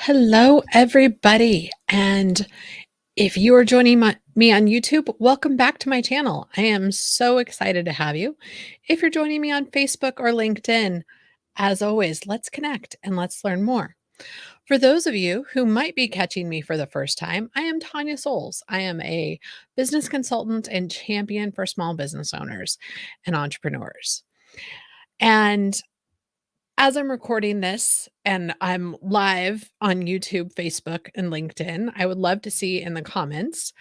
Hello, everybody. And if you are joining me on YouTube, welcome back to my channel. I am so excited to have you. If you're joining me on Facebook or LinkedIn, as always, let's connect and let's learn more. For those of you who might be catching me for the first time, I am Tanya Souls. I am a business consultant and champion for small business owners and entrepreneurs. And as I'm recording this and I'm live on YouTube, Facebook, and LinkedIn, I would love to see in the comments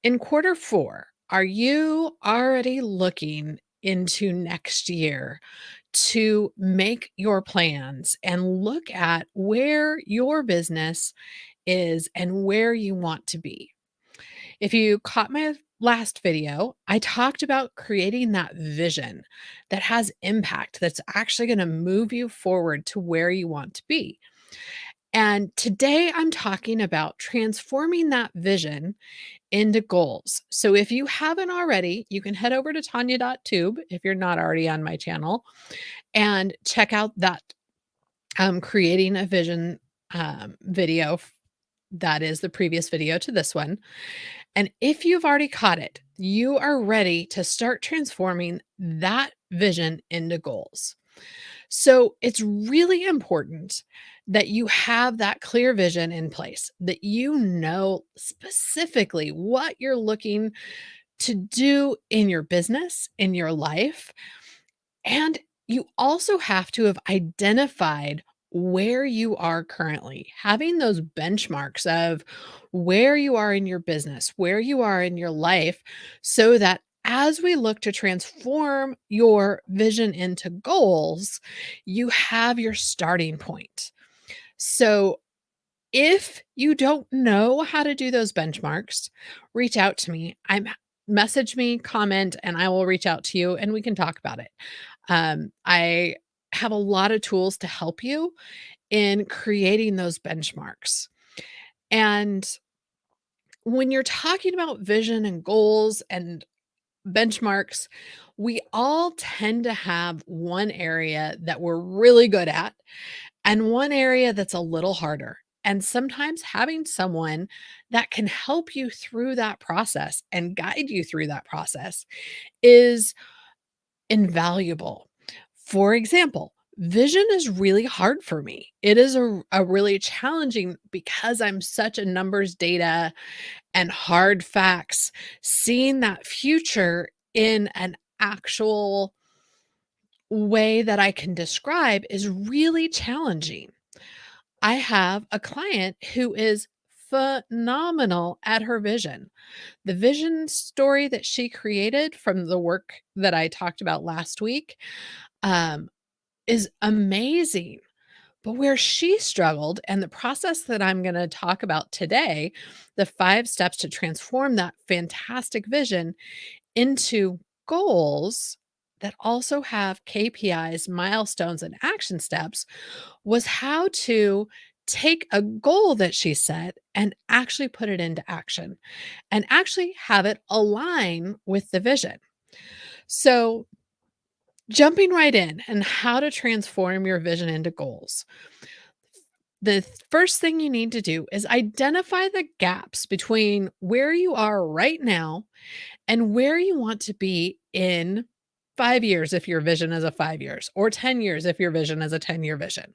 in quarter four, are you already looking into next year to make your plans and look at where your business is and where you want to be? If you caught my last video, I talked about creating that vision that has impact, that's actually going to move you forward to where you want to be. And today I'm talking about transforming that vision into goals. So if you haven't already, you can head over to tanya.tube if you're not already on my channel and check out that creating a vision video. That is the previous video to this one. And if you've already caught it, you are ready to start transforming that vision into goals. So it's really important that you have that clear vision in place, that you know specifically what you're looking to do in your business, in your life. And you also have to have identified where you are currently, having those benchmarks of where you are in your business, where you are in your life, so that as we look to transform your vision into goals, you have your starting point. So if you don't know how to do those benchmarks, reach out to me. Message me, comment, and I will reach out to you and we can talk about it. I have a lot of tools to help you in creating those benchmarks. And when you're talking about vision and goals and benchmarks, we all tend to have one area that we're really good at and one area that's a little harder. And sometimes having someone that can help you through that process and guide you through that process is invaluable. For example, vision is really hard for me. It is a really challenging because I'm such a numbers, data, and hard facts. Seeing that future in an actual way that I can describe is really challenging. I have a client who is phenomenal at her vision. The vision story that she created from the work that I talked about last week um, is amazing. But where she struggled, and the process that I'm going to talk about today, the 5 steps to transform that fantastic vision into goals that also have KPIs, milestones, and action steps, was how to take a goal that she set and actually put it into action and actually have it align with the vision. So, jumping right in and how to transform your vision into goals. The first thing you need to do is identify the gaps between where you are right now and where you want to be in 5 years if your vision is a 5 years, or 10 years if your vision is a 10-year vision.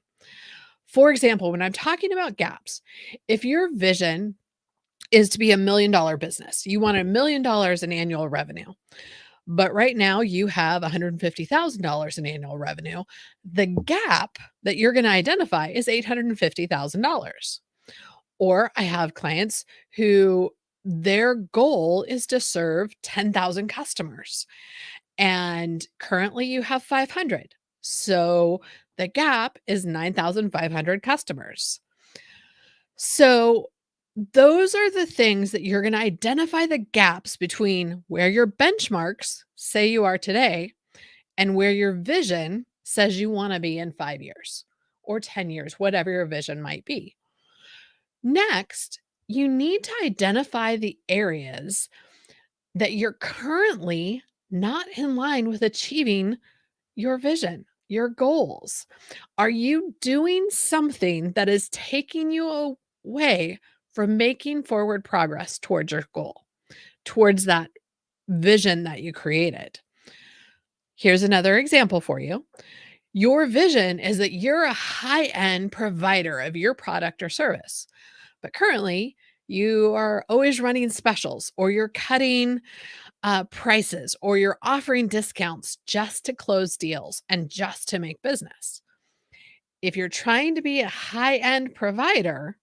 For example, when I'm talking about gaps, if your vision is to be $1 million business, you want $1 million in annual revenue, but right now you have $150,000 in annual revenue. The gap that you're going to identify is $850,000. Or I have clients who their goal is to serve 10,000 customers and currently you have 500. So the gap is 9,500 customers. So those are the things that you're going to identify the gaps between where your benchmarks say you are today and where your vision says you want to be in 5 years or 10 years, whatever your vision might be. Next, you need to identify the areas that you're currently not in line with achieving your vision. your goals. Are you doing something that is taking you away from making forward progress towards your goal, towards that vision that you created? Here's another example for you. Your vision is that you're a high end provider of your product or service, but currently you are always running specials or you're cutting prices or you're offering discounts just to close deals and just to make business. If you're trying to be a high end provider,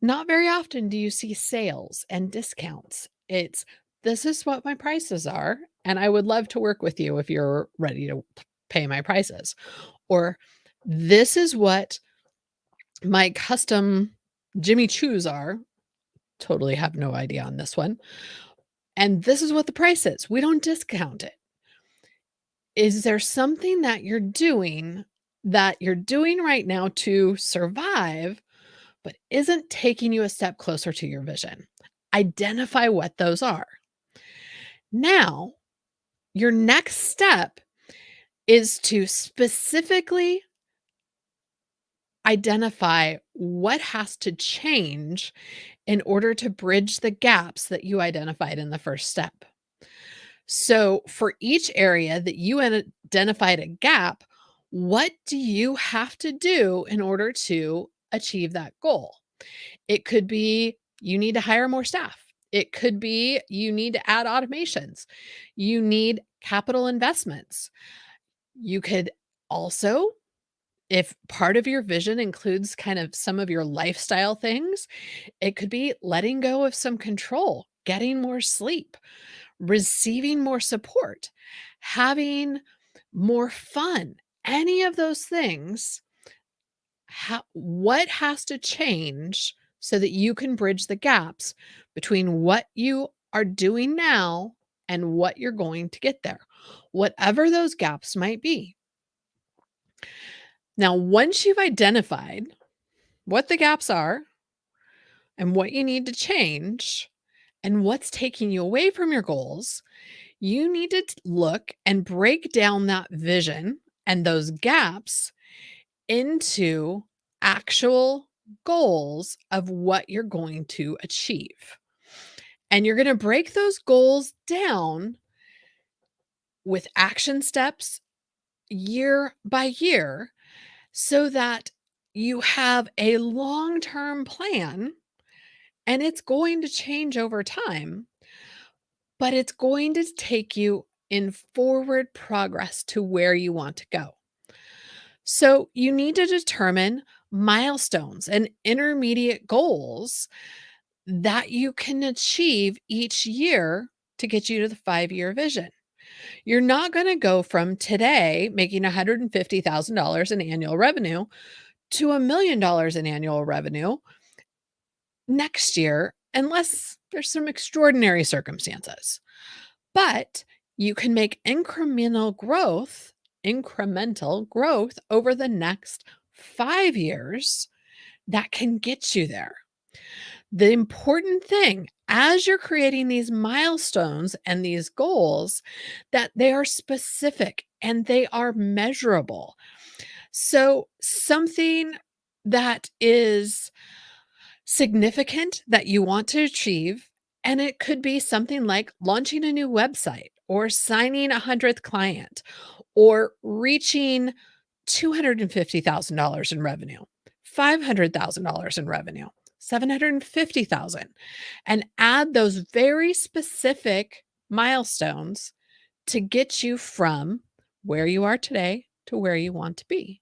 not very often do you see sales and discounts. It's this is what my prices are, and I would love to work with you if you're ready to pay my prices. Or this is what my custom Jimmy Choos are. Totally have no idea on this one. And this is what the price is. We don't discount it. Is there something that you're doing right now to survive, but isn't taking you a step closer to your vision? Identify what those are. Now, your next step is to specifically identify what has to change in order to bridge the gaps that you identified in the first step. So, for each area that you identified a gap, what do you have to do in order to achieve that goal? It could be you need to hire more staff. It could be you need to add automations. You need capital investments. You could also, if part of your vision includes kind of some of your lifestyle things, it could be letting go of some control, getting more sleep, receiving more support, having more fun. Any of those things, what has to change so that you can bridge the gaps between what you are doing now and what you're going to get there, whatever those gaps might be. Now, once you've identified what the gaps are and what you need to change and what's taking you away from your goals, you need to look and break down that vision and those gaps into actual goals of what you're going to achieve. And you're going to break those goals down with action steps year by year so that you have a long term plan, and it's going to change over time, but it's going to take you in forward progress to where you want to go. So you need to determine milestones and intermediate goals that you can achieve each year to get you to the 5-year vision. You're not going to go from today making $150,000 in annual revenue to $1 million in annual revenue next year unless there's some extraordinary circumstances. But you can make incremental growth over the next 5 years that can get you there. The important thing as you're creating these milestones and these goals that they are specific and they are measurable. So something that is significant that you want to achieve, and it could be something like launching a new website or signing a 100th client or reaching $250,000 in revenue, $500,000 in revenue, 750,000, and add those very specific milestones to get you from where you are today to where you want to be.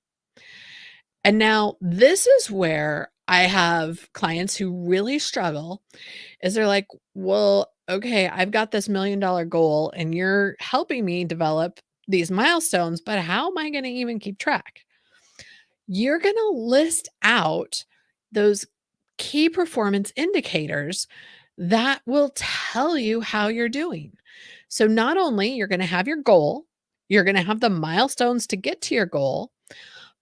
And now this is where I have clients who really struggle is they're like, "Well, okay, I've got this $1 million goal and you're helping me develop these milestones, but how am I going to even keep track?" You're going to list out those key performance indicators that will tell you how you're doing. So not only you're going to have your goal, you're going to have the milestones to get to your goal,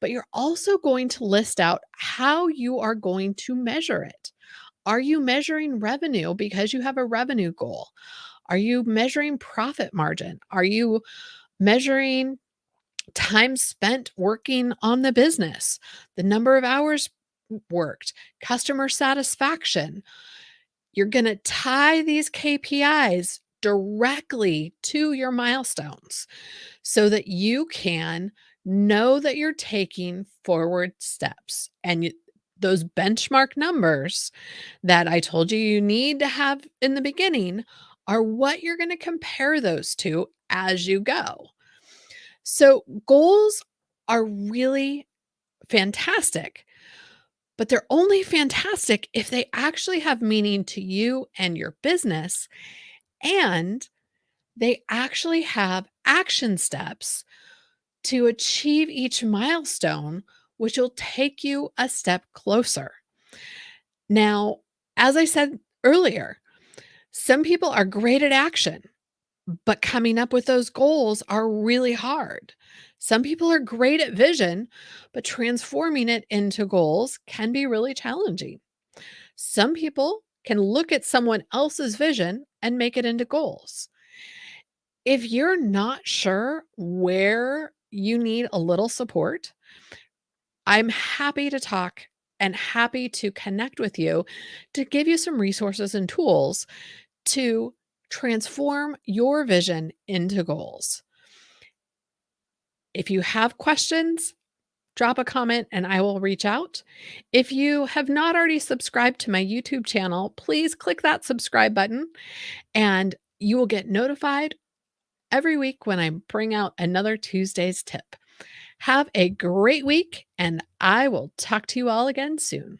but you're also going to list out how you are going to measure it. Are you measuring revenue because you have a revenue goal? Are you measuring profit margin? Are you measuring time spent working on the business, the number of hours worked, customer satisfaction. You're going to tie these KPIs directly to your milestones so that you can know that you're taking forward steps. And those benchmark numbers that I told you you need to have in the beginning are what you're going to compare those to as you go. So, goals are really fantastic, but they're only fantastic if they actually have meaning to you and your business, and they actually have action steps to achieve each milestone, which will take you a step closer. Now, as I said earlier, some people are great at action, but coming up with those goals are really hard. Some people are great at vision, but transforming it into goals can be really challenging. Some people can look at someone else's vision and make it into goals. If you're not sure where you need a little support, I'm happy to talk and happy to connect with you to give you some resources and tools to transform your vision into goals. If you have questions, drop a comment and I will reach out. If you have not already subscribed to my YouTube channel, please click that subscribe button and you will get notified every week when I bring out another Tuesday's tip. Have a great week, and I will talk to you all again soon.